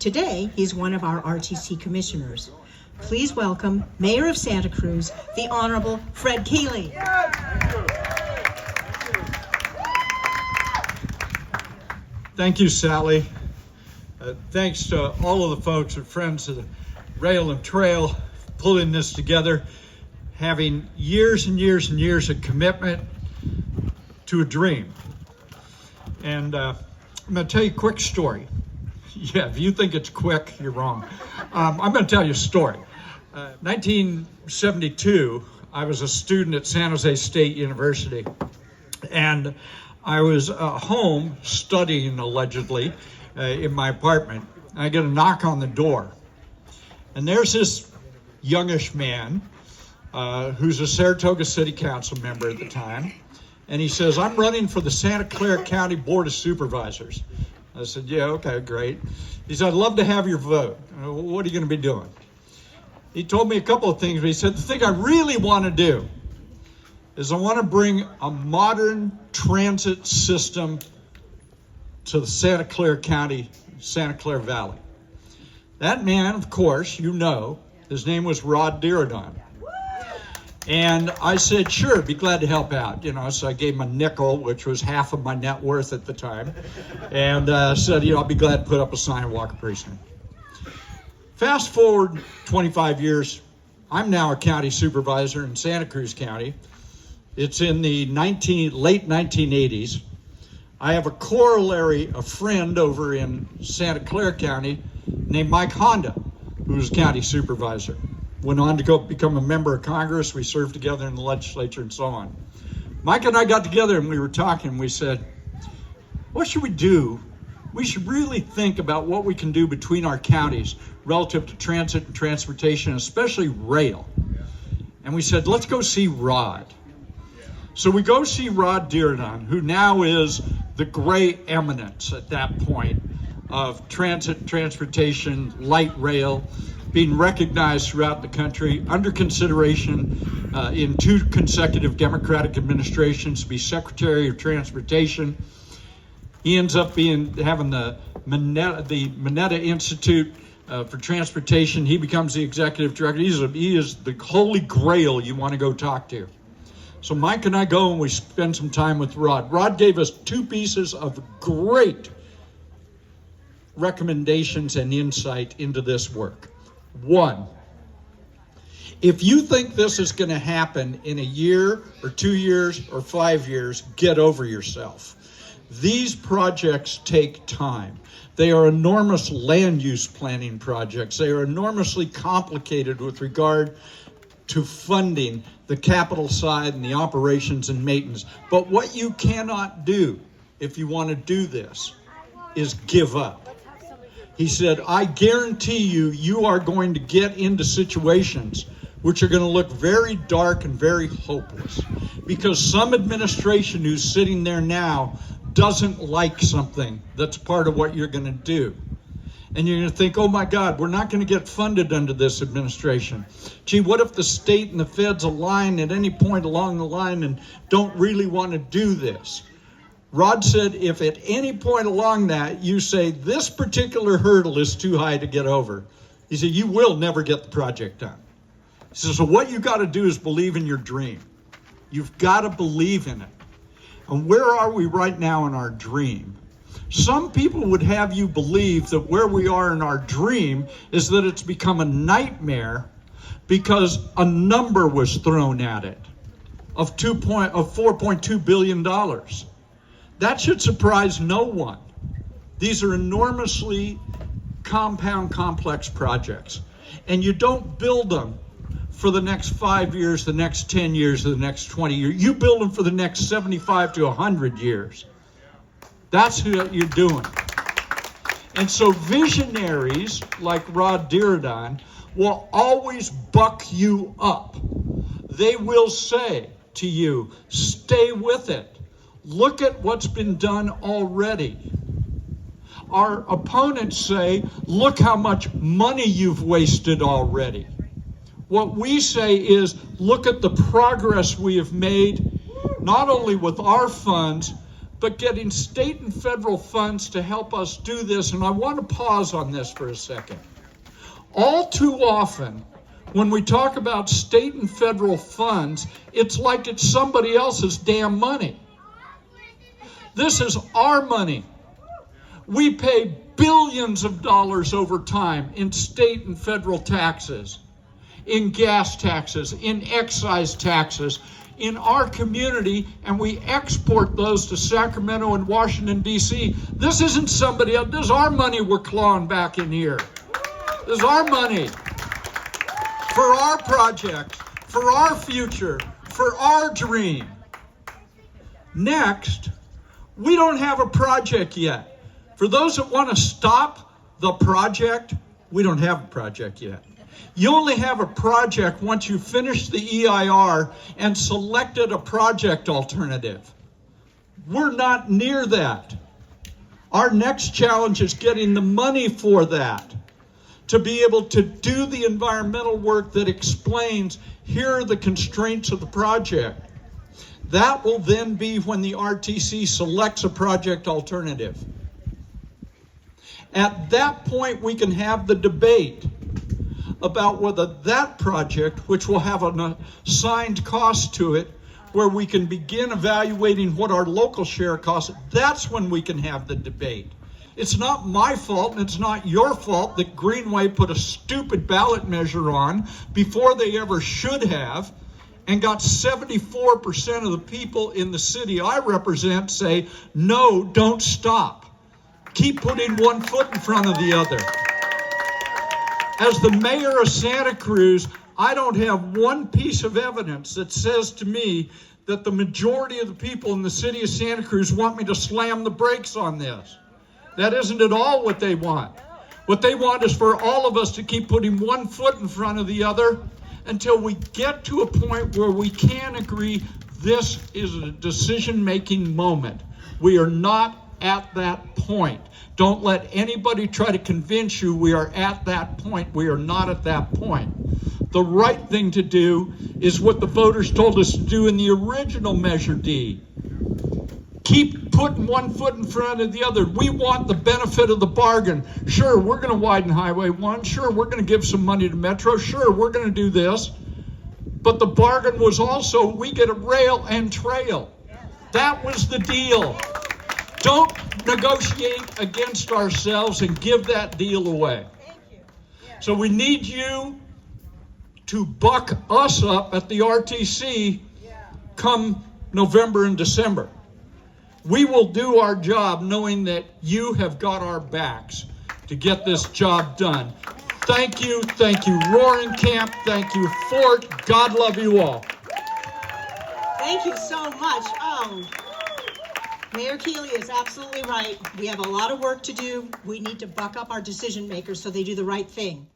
today he's one of our RTC commissioners. Please welcome Mayor of Santa Cruz, the Honorable Fred Keeley. Thank you, Sally. Thanks to all of the folks and friends of the Rail and Trail pulling this together, having years and years and years of commitment to a dream. And I'm going to tell you a quick story. Yeah, if you think it's quick, you're wrong. I'm going to tell you a story. 1972, I was a student at San Jose State University, and I was home studying, allegedly, in my apartment. I get a knock on the door, and there's this youngish man who's a Saratoga City Council member at the time, and he says, "I'm running for the Santa Clara County Board of Supervisors." I said, "Yeah, okay, great." He said, "I'd love to have your vote. What are you going to be doing?" He told me a couple of things, but he said, "The thing I really want to do is I want to bring a modern transit system to the Santa Clara County, Santa Clara Valley." That man, of course, you know, his name was Rod Dirodon. And I said, "Sure, be glad to help out." So I gave him a nickel, which was half of my net worth at the time, and said, "I'll be glad to put up a sign and walk a precinct." Fast forward 25 years, I'm now a county supervisor in Santa Cruz County. It's in the late 1980s. I have a corollary, a friend over in Santa Clara County named Mike Honda, who's county supervisor. Went on to go become a member of Congress. We served together in the legislature and so on. Mike and I got together and we were talking. We said, what should we do? We should really think about what we can do between our counties relative to transit and transportation, especially rail. And we said, let's go see Rod. So we go see Rod Dirodon, who now is the gray eminence at that point of transit, transportation, light rail, being recognized throughout the country, under consideration in 2 consecutive Democratic administrations to be Secretary of Transportation. He ends up having the Mineta Institute for Transportation. He becomes the executive director. He is the holy grail you want to go talk to. So Mike and I go and we spend some time with Rod. Rod gave us 2 pieces of great recommendations and insight into this work. 1, if you think this is going to happen in a year or 2 years or 5 years, get over yourself. These projects take time. They are enormous land use planning projects. They are enormously complicated with regard to funding the capital side and the operations and maintenance. But what you cannot do if you want to do this is give up. He said, I guarantee you are going to get into situations which are going to look very dark and very hopeless because some administration who's sitting there now doesn't like something that's part of what you're going to do. And you're going to think, oh my God, we're not going to get funded under this administration. Gee, what if the state and the feds align at any point along the line and don't really want to do this? Rod said, if at any point along that you say this particular hurdle is too high to get over, he said, you will never get the project done. He said, so what you got to do is believe in your dream. You've got to believe in it. And where are we right now in our dream? Some people would have you believe that where we are in our dream is that it's become a nightmare because a number was thrown at it of $4.2 billion. That should surprise no one. These are enormously compound, complex projects. And you don't build them for the next 5 years, the next 10 years, or the next 20 years. You build them for the next 75 to 100 years. That's what you're doing. And so visionaries like Rod Dirodon will always buck you up. They will say to you, stay with it. Look at what's been done already. Our opponents say, look how much money you've wasted already. What we say is, look at the progress we have made, not only with our funds, but getting state and federal funds to help us do this. And I want to pause on this for a second. All too often, when we talk about state and federal funds, it's like it's somebody else's damn money. This is our money. We pay billions of dollars over time in state and federal taxes, in gas taxes, in excise taxes, in our community, and we export those to Sacramento and Washington, D.C. This isn't somebody else. This is our money we're clawing back in here. This is our money for our project, for our future, for our dream. Next, we don't have a project yet. For those that want to stop the project, we don't have a project yet. You only have a project once you finish the EIR and selected a project alternative. We're not near that. Our next challenge is getting the money for that, to be able to do the environmental work that explains, here are the constraints of the project. That will then be when the RTC selects a project alternative. At that point, we can have the debate about whether that project, which will have an assigned cost to it, where we can begin evaluating what our local share costs, that's when we can have the debate. It's not my fault and it's not your fault that Greenway put a stupid ballot measure on before they ever should have, and got 74% of the people in the city I represent say, no, don't stop. Keep putting one foot in front of the other. As the mayor of Santa Cruz, I don't have one piece of evidence that says to me that the majority of the people in the city of Santa Cruz want me to slam the brakes on this. That isn't at all what they want. What they want is for all of us to keep putting one foot in front of the other until we get to a point where we can agree this is a decision-making moment. We are not at that point. Don't let anybody try to convince you we are at that point. We are not at that point. The right thing to do is what the voters told us to do in the original Measure D. Keep putting one foot in front of the other. We want the benefit of the bargain. Sure, we're going to widen Highway 1. Sure, we're going to give some money to Metro. Sure, we're going to do this. But the bargain was also we get a rail and trail. That was the deal. Don't negotiate against ourselves and give that deal away. So we need you to buck us up at the RTC come November and December. We will do our job knowing that you have got our backs to get this job done. Thank you, Roaring Camp, thank you, Fort. God love you all. Thank you so much. Mayor Keeley is absolutely right. We have a lot of work to do. We need to buck up our decision makers so they do the right thing.